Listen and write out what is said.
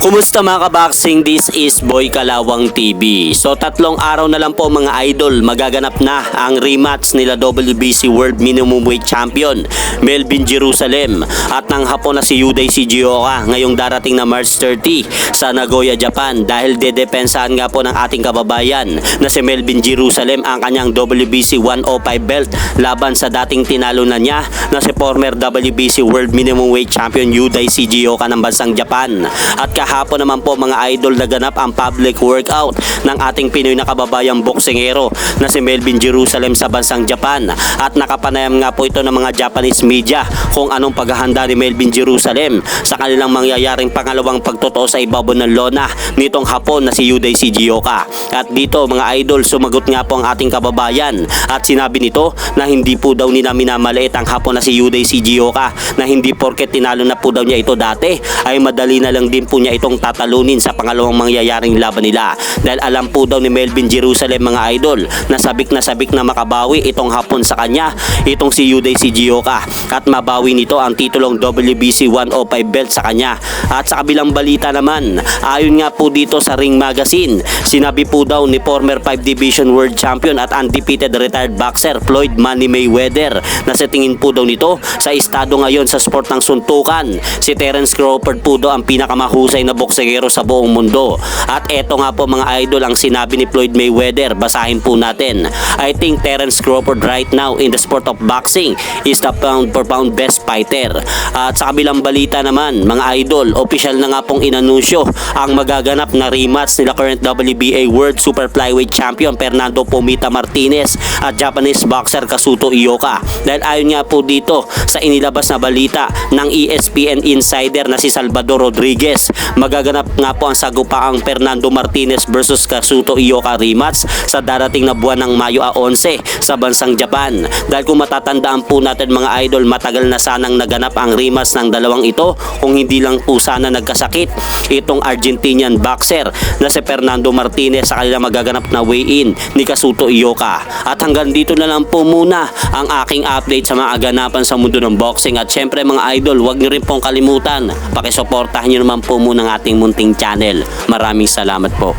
Kumusta mga kaboxing? This is Boy Kalawang TV. So 3 araw na lang po mga idol, magaganap na ang rematch nila WBC World Minimum Weight Champion Melvin Jerusalem at ng Hapon na si Yuday Sigioka ngayong darating na March 30 sa Nagoya, Japan, dahil dedepensahan nga po ng ating kababayan na si Melvin Jerusalem ang kanyang WBC 105 belt laban sa dating tinalo na niya na si former WBC World Minimum Weight Champion Yuday Sigioka ng bansang Japan. At kahapon naman po mga idol, naganap ang public workout ng ating Pinoy na kababayang boksingero na si Melvin Jerusalem sa bansang Japan, at nakapanayam nga po ito ng mga Japanese media kung anong paghahanda ni Melvin Jerusalem sa kanilang mangyayaring pangalawang pagtotoo sa ibabaw ng lona nitong Hapon na si Yuday Sigioka. At dito mga idol, sumagot nga po ang ating kababayan at sinabi nito na hindi po daw nila minamaliit ang Hapon na si Yuday Sigioka, na hindi porket tinalo na po daw niya ito dati ay madali na lang din po niya itong tatalunin sa pangalawang mangyayaring laban nila, dahil alam po daw ni Melvin Jerusalem mga idol na sabik na makabawi itong Hapon sa kanya, itong si Yuday Sigioka, at mabawi nito ang titulong WBC 105 belt sa kanya. At sa kabilang balita naman, ayon nga po dito sa Ring Magazine, sinabi po daw ni former 5 Division World Champion at undefeated retired boxer Floyd Money Mayweather na sa tingin po daw nito sa estado ngayon sa sport ng suntukan, si Terence Crawford po daw ang pinakamahusay na boksingero sa buong mundo. At eto nga po mga idol ang sinabi ni Floyd Mayweather, basahin po natin. I think Terence Crawford right now in the sport of boxing is the pound for pound best fighter. At sa kabilang balita naman mga idol, official na nga pong inanunsyo ang magaganap na rematch nila current WBA World Super Flyweight Champion Fernando Pomita Martinez at Japanese boxer Kazuto Ioka, dahil ayon nga po dito sa inilabas na balita ng ESPN insider na si Salvador Rodriguez, magaganap nga po ang sagupaang Fernando Martinez versus Kazuto Ioka rematch sa darating na buwan ng Mayo 11 sa bansang Japan. Dahil kung matatandaan po natin mga idol, matagal na sanang naganap ang rematch ng dalawang ito kung hindi lang po sana nagkasakit itong Argentinian boxer na si Fernando Martinez sa kanilang magaganap na weigh-in ni Kazuto Ioka. At hanggang dito na lang po muna ang aking update sa mga aganapan sa mundo ng boxing. At syempre mga idol, huwag nyo rin pong kalimutan, pakisuportahan nyo naman po muna ang ating munting channel. Maraming salamat po.